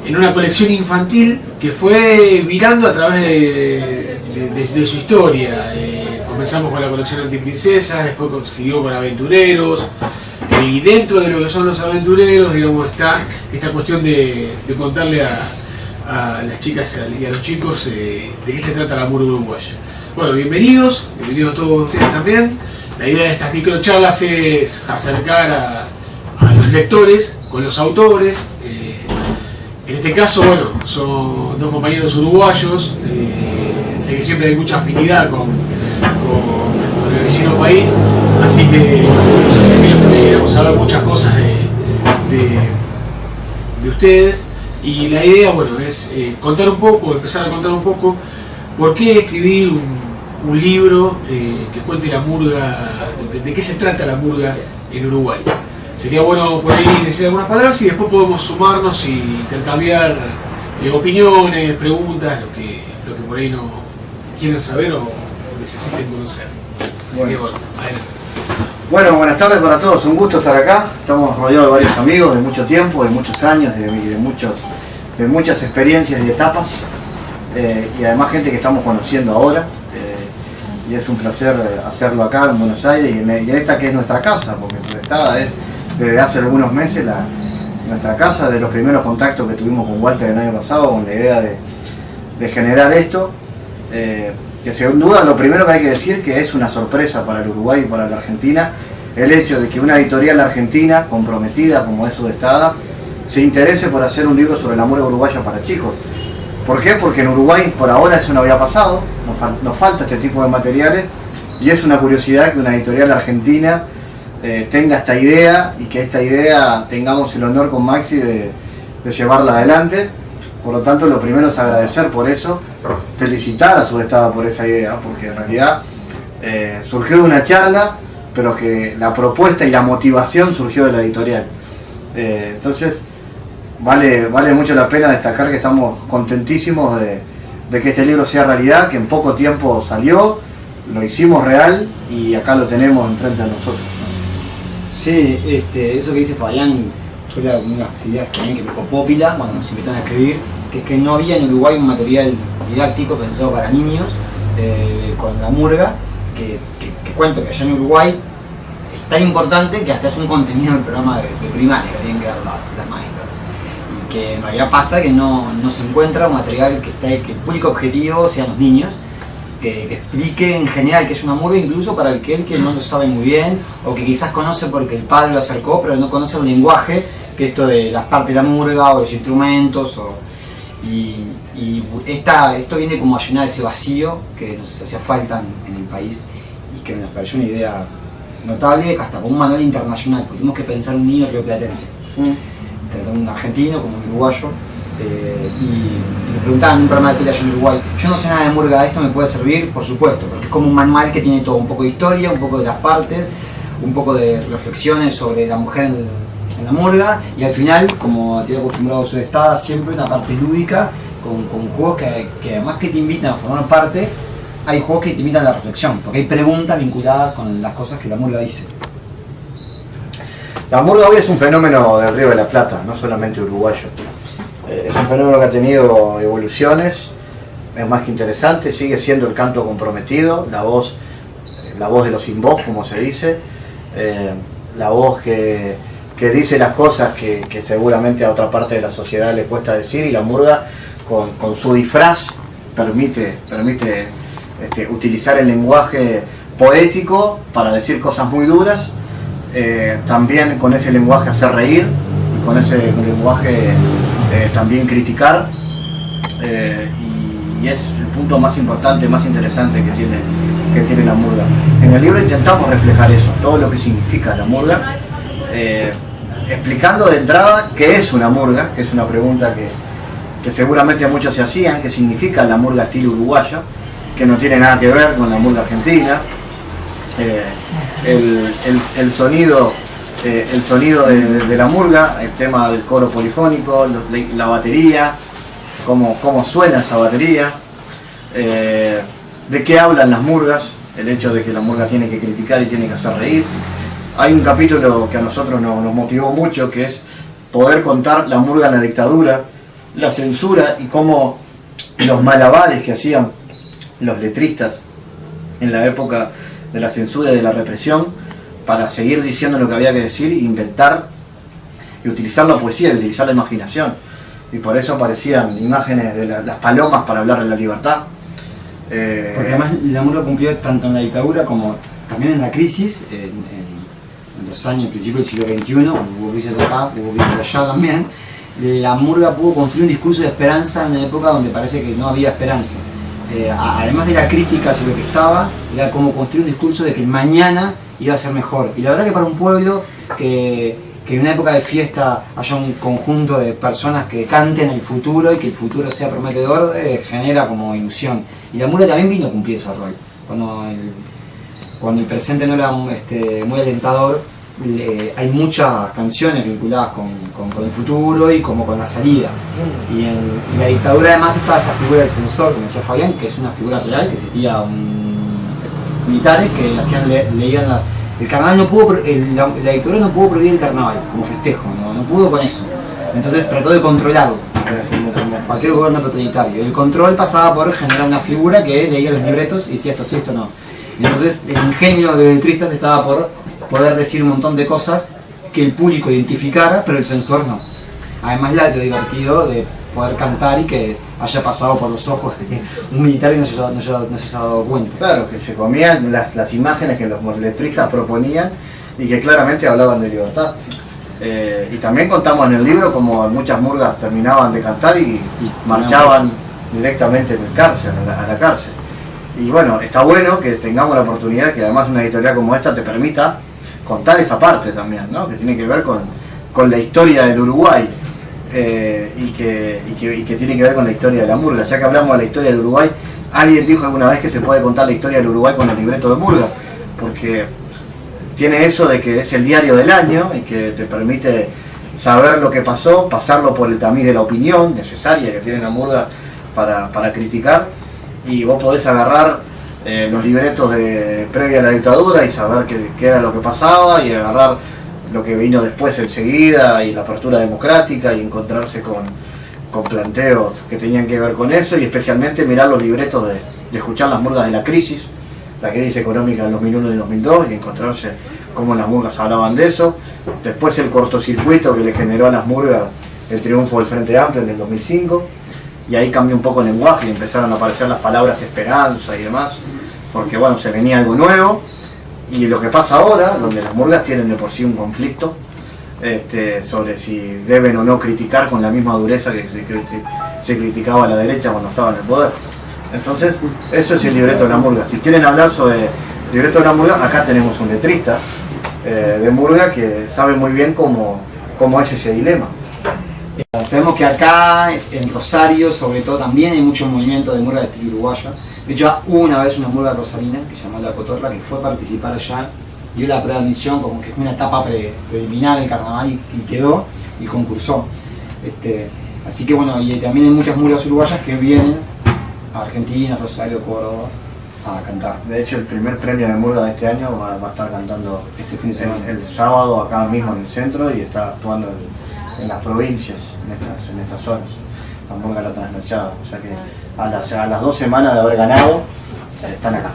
en una colección infantil que fue virando a través de su historia. Comenzamos con la colección Antiprincesas, después siguió con Aventureros, y dentro de lo que son los aventureros, digamos, está esta cuestión de contarle a las chicas y a los chicos de qué se trata la murga uruguaya. Bueno, bienvenidos a todos ustedes también. La idea de estas microcharlas es acercar a los lectores con los autores. En este caso, bueno, son dos compañeros uruguayos. Sé que siempre hay mucha afinidad con el vecino país, así que queremos hablar muchas cosas de ustedes. Y la idea, bueno, es empezar a contar un poco por qué escribir un libro que cuente la murga, de qué se trata la murga en Uruguay. Sería bueno por ahí decir algunas palabras y después podemos sumarnos y intercambiar opiniones, preguntas, lo que por ahí no quieren saber o necesiten conocer. Así que bueno, adelante. Bueno, buenas tardes para todos, un gusto estar acá. Estamos rodeados de varios amigos de mucho tiempo, de muchos años, de muchas experiencias y etapas, y además gente que estamos conociendo ahora, y es un placer hacerlo acá en Buenos Aires y en esta que es nuestra casa, porque Sudestada es desde hace algunos meses nuestra casa, de los primeros contactos que tuvimos con Walter el año pasado, con la idea de generar esto, que sin duda lo primero que hay que decir que es una sorpresa para el Uruguay y para la Argentina, el hecho de que una editorial argentina comprometida como es Sudestada se interese por hacer un libro sobre la murga uruguaya para chicos. ¿Por qué? Porque en Uruguay por ahora eso no había pasado, nos falta este tipo de materiales y es una curiosidad que una editorial argentina tenga esta idea y que esta idea tengamos el honor con Maxi de llevarla adelante. Por lo tanto, lo primero es agradecer por eso, felicitar a Sudestada por esa idea, porque en realidad surgió de una charla, pero que la propuesta y la motivación surgió de la editorial. Entonces, vale mucho la pena destacar que estamos contentísimos de que este libro sea realidad, que en poco tiempo salió, lo hicimos real y acá lo tenemos enfrente de nosotros. Sí, eso que dice Fabián fue una de las ideas también que me copó pila cuando nos invitaron a escribir, que es que no había en Uruguay un material didáctico pensado para niños con la murga, que cuento que allá en Uruguay es tan importante que hasta es un contenido del programa de primaria que tienen que dar las maestras. Y que en realidad pasa que no se encuentra un material que el público objetivo sean los niños, que explique en general qué es una murga, incluso para aquel que no lo sabe muy bien, o que quizás conoce porque el padre lo acercó, pero no conoce el lenguaje, que esto de las partes de la murga o los instrumentos, esto viene como a llenar ese vacío que nos hacía falta en el país y que nos pareció una idea notable, hasta con un manual internacional, porque tuvimos que pensar un niño rioplatense, un argentino como un uruguayo, y me preguntaban en un programa de tele allá en Uruguay, yo no sé nada de murga, ¿esto me puede servir? Por supuesto, porque es como un manual que tiene todo, un poco de historia, un poco de las partes, un poco de reflexiones sobre la mujer en la murga, y al final, como tiene acostumbrado Sudestada, siempre una parte lúdica, con juegos que además que te invitan a formar parte, hay juegos que te invitan a la reflexión, porque hay preguntas vinculadas con las cosas que la murga dice. La murga hoy es un fenómeno del Río de la Plata, no solamente uruguayo. Es un fenómeno que ha tenido evoluciones, es más que interesante, sigue siendo el canto comprometido, la voz de los sin voz, como se dice, la voz que dice las cosas que seguramente a otra parte de la sociedad le cuesta decir, y la murga con su disfraz permite utilizar el lenguaje poético para decir cosas muy duras, también con ese lenguaje hacer reír, y con ese lenguaje también criticar, y es el punto más importante, más interesante que tiene la murga. En el libro intentamos reflejar eso, todo lo que significa la murga, explicando de entrada qué es una murga, que es una pregunta que seguramente muchos se hacían, qué significa la murga estilo uruguayo, que no tiene nada que ver con la murga argentina, el sonido de la murga, el tema del coro polifónico, la batería, cómo suena esa batería, de qué hablan las murgas, el hecho de que la murga tiene que criticar y tiene que hacer reír. Hay un capítulo que a nosotros nos motivó mucho, que es poder contar la murga en la dictadura, la censura y cómo los malabares que hacían los letristas en la época de la censura y de la represión para seguir diciendo lo que había que decir, inventar y utilizar la poesía y utilizar la imaginación. Y por eso aparecían imágenes de las palomas para hablar de la libertad. Porque además la murga cumplió tanto en la dictadura como también en la crisis, en los años, principio del siglo XXI, hubo crisis acá, hubo crisis allá también. La murga pudo construir un discurso de esperanza en una época donde parece que no había esperanza. Además de la crítica hacia lo que estaba, era como construir un discurso de que mañana iba a ser mejor. Y la verdad que para un pueblo que en una época de fiesta haya un conjunto de personas que canten el futuro y que el futuro sea prometedor, genera como ilusión. Y la murga también vino a cumplir ese rol. Cuando el presente no era muy alentador, hay muchas canciones vinculadas con el futuro y como con la salida. Y en la dictadura además estaba esta figura del censor, como decía Fabián, que es una figura real, que existía militares que leían las... El carnaval no pudo, la dictadura no pudo prohibir el carnaval como festejo, no pudo con eso. Entonces trató de controlarlo, como cualquier gobierno totalitario. El control pasaba por generar una figura que leía los libretos y decía esto sí, esto no. Y entonces el ingenio de letristas estaba por poder decir un montón de cosas que el público identificara, pero el censor no. Además lo divertido de poder cantar y que haya pasado por los ojos de un militar y no se haya dado cuenta. Claro, que se comían las imágenes que los letristas proponían y que claramente hablaban de libertad. Y también contamos en el libro como muchas murgas terminaban de cantar y marchaban directamente del cárcel, a la cárcel. Y bueno, está bueno que tengamos la oportunidad que además una editorial como esta te permita contar esa parte también, ¿no? Que tiene que ver con la historia del Uruguay y que tiene que ver con la historia de la murga. Ya que hablamos de la historia del Uruguay, alguien dijo alguna vez que se puede contar la historia del Uruguay con el libreto de murga, porque tiene eso de que es el diario del año y que te permite saber lo que pasó, pasarlo por el tamiz de la opinión necesaria que tiene la murga para criticar, y vos podés agarrar los libretos previa a la dictadura y saber qué era lo que pasaba, y agarrar lo que vino después enseguida y la apertura democrática y encontrarse con planteos que tenían que ver con eso, y especialmente mirar los libretos de escuchar las murgas de la crisis, la crisis económica del 2001 y 2002, y encontrarse cómo las murgas hablaban de eso. Después el cortocircuito que le generó a las murgas el triunfo del Frente Amplio en el 2005, y ahí cambió un poco el lenguaje y empezaron a aparecer las palabras esperanza y demás, porque bueno, se venía algo nuevo. Y lo que pasa ahora, donde las murgas tienen de por sí un conflicto sobre si deben o no criticar con la misma dureza que se criticaba a la derecha cuando estaba en el poder. Entonces, eso es el libreto de la murga. Si quieren hablar sobre el libreto de la murga, acá tenemos un letrista de murga que sabe muy bien cómo es ese dilema. Sabemos que acá en Rosario, sobre todo, también hay mucho movimiento de murga de estilo uruguaya. De hecho, hubo una vez una murga rosarina que se llamó La Cotorra, que fue a participar allá, dio la prueba de admisión como que es una etapa preliminar del carnaval y quedó y concursó. Así que bueno, y también hay muchas murgas uruguayas que vienen a Argentina, Rosario, Córdoba a cantar. De hecho, el primer premio de murga de este año va a estar cantando este fin de semana. El sábado acá mismo en el centro, y está actuando en las provincias, en estas zonas. La murga La Trasnochada, o sea que a las 2 semanas de haber ganado, están acá.